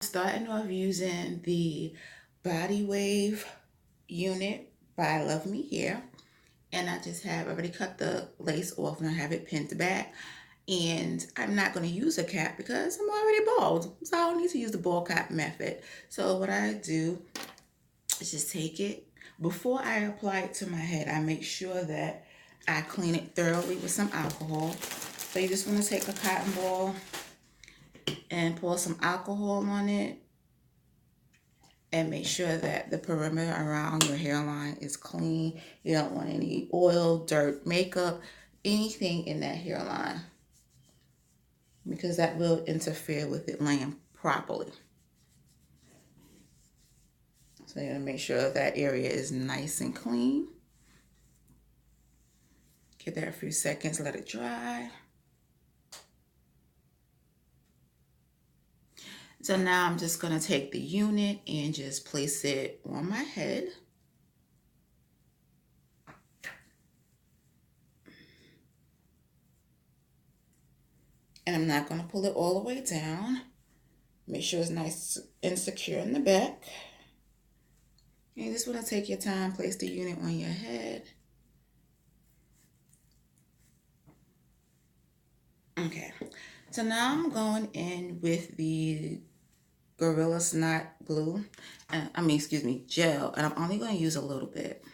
Starting off using the Body Wave unit by LuvmeHair, and I just have already cut the lace off and I have it pinned back. And I'm not going to use a cap because I'm already bald, so I don't need to use the bald cap method. So what I do is just take it. Before I apply it to my head, I make sure that I clean it thoroughly with some alcohol. So you just want to take a cotton ball and pour some alcohol on it and make sure that the perimeter around your hairline is clean. You don't want any oil, dirt, makeup, anything in that hairline, because that will interfere with it laying properly. So you're gonna make sure that area is nice and clean. Give that a few seconds, let it dry. So now I'm just gonna take the unit and just place it on my head. And I'm not gonna pull it all the way down. Make sure it's nice and secure in the back. And you just want to take your time, place the unit on your head. Okay, so now I'm going in with the Gorilla Snot glue, gel, and I'm only going to use a little bit.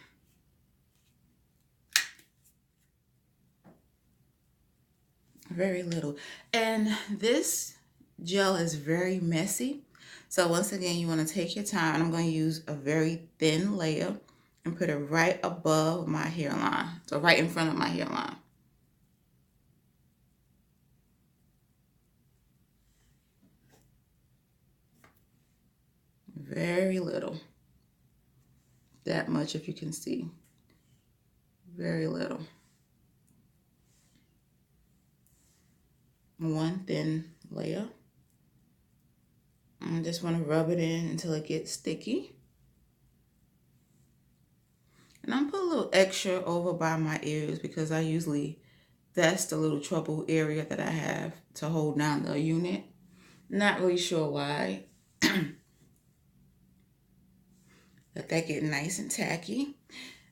Very little. And this gel is very messy. So once again, you want to take your time. And I'm going to use a very thin layer and put it right above my hairline. So right in front of my hairline. Very little. That much, if you can see. Very little. One thin layer. I just want to rub it in until it gets sticky. And I'm putting a little extra over by my ears because that's the little trouble area that I have to hold down the unit. Not really sure why. Let that get nice and tacky.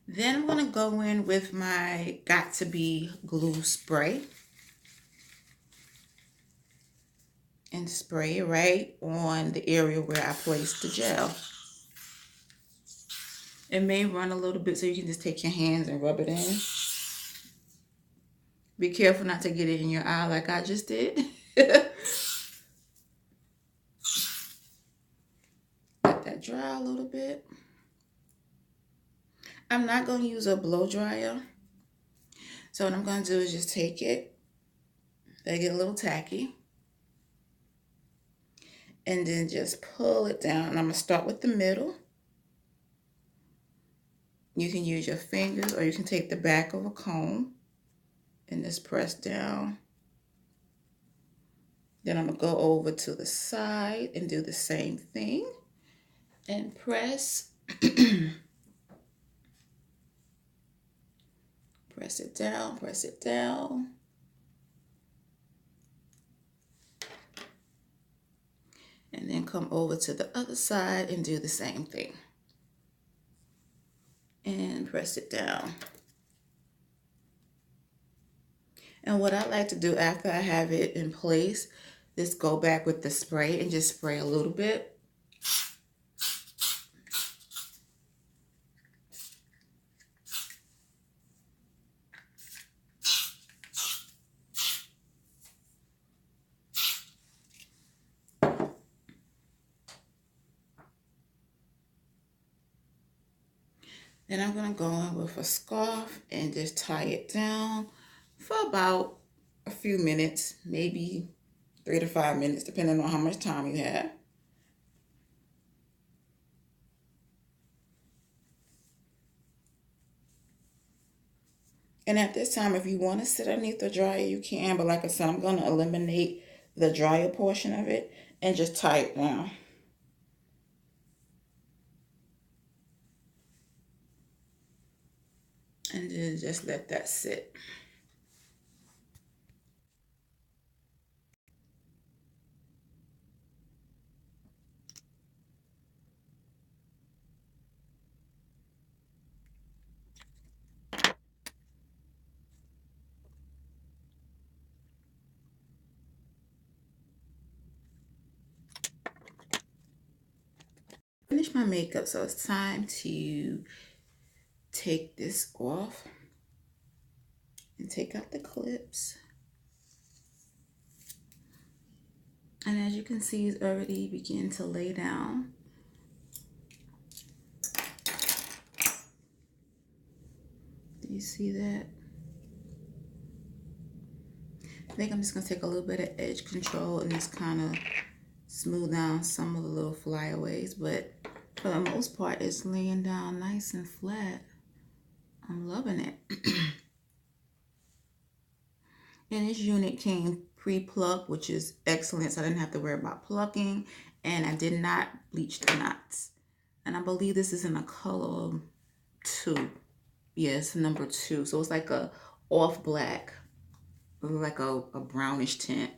Then I'm going to go in with my Got To Be glue spray. And spray it right on the area where I placed the gel. It may run a little bit, so you can just take your hands and rub it in. Be careful not to get it in your eye like I just did. Let that dry a little bit. I'm not going to use a blow dryer. So what I'm going to do is just take it. They get a little tacky. And then just pull it down. And I'm going to start with the middle. You can use your fingers or you can take the back of a comb and just press down. Then I'm going to go over to the side and do the same thing. And press. Press it down, press it down. And then come over to the other side and do the same thing. And press it down. And what I like to do after I have it in place, is go back with the spray and just spray a little bit. Then I'm going to go in with a scarf and just tie it down for about a few minutes, maybe 3 to 5 minutes, depending on how much time you have. And at this time, if you want to sit underneath the dryer, you can. But like I said, I'm going to eliminate the dryer portion of it and just tie it down. And then just let that sit. finished my makeup, so it's time to take this off and take out the clips. And as you can see, it's already beginning to lay down. Do you see that? I think I'm just gonna take a little bit of edge control and just kind of smooth down some of the little flyaways, but for the most part, it's laying down nice and flat. I'm loving it. And this unit came pre-plucked, which is excellent, so I didn't have to worry about plucking, and I did not bleach the knots. And I believe this is in a color 2. Yes, number 2. So it's like a off black, like a brownish tint.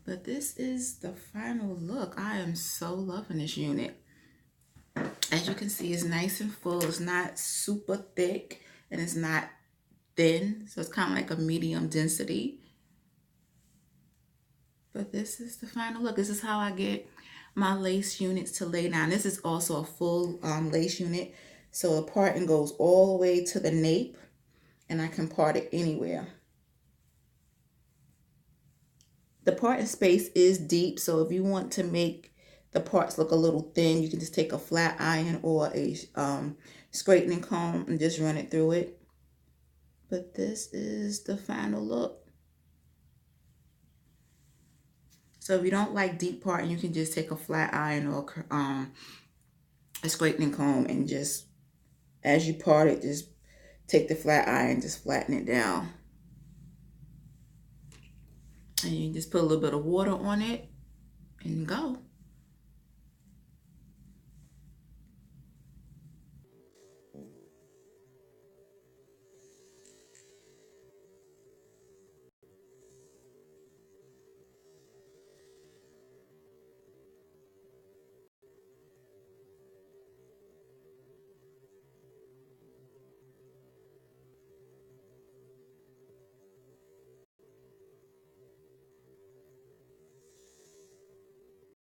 But this is the final look. I am so loving this unit. As you can see, it's nice and full. It's not super thick and it's not thin. So it's kind of like a medium density. But this is the final look. This is how I get my lace units to lay down. This is also a full lace unit. So the parting goes all the way to the nape and I can part it anywhere. The parting space is deep, so if you want to make the parts look a little thin, you can just take a flat iron or a straightening comb and just run it through it. But this is the final look. So if you don't like deep parting, you can just take a flat iron or a straightening comb and just, as you part it, just take the flat iron, just flatten it down. And you just put a little bit of water on it and go.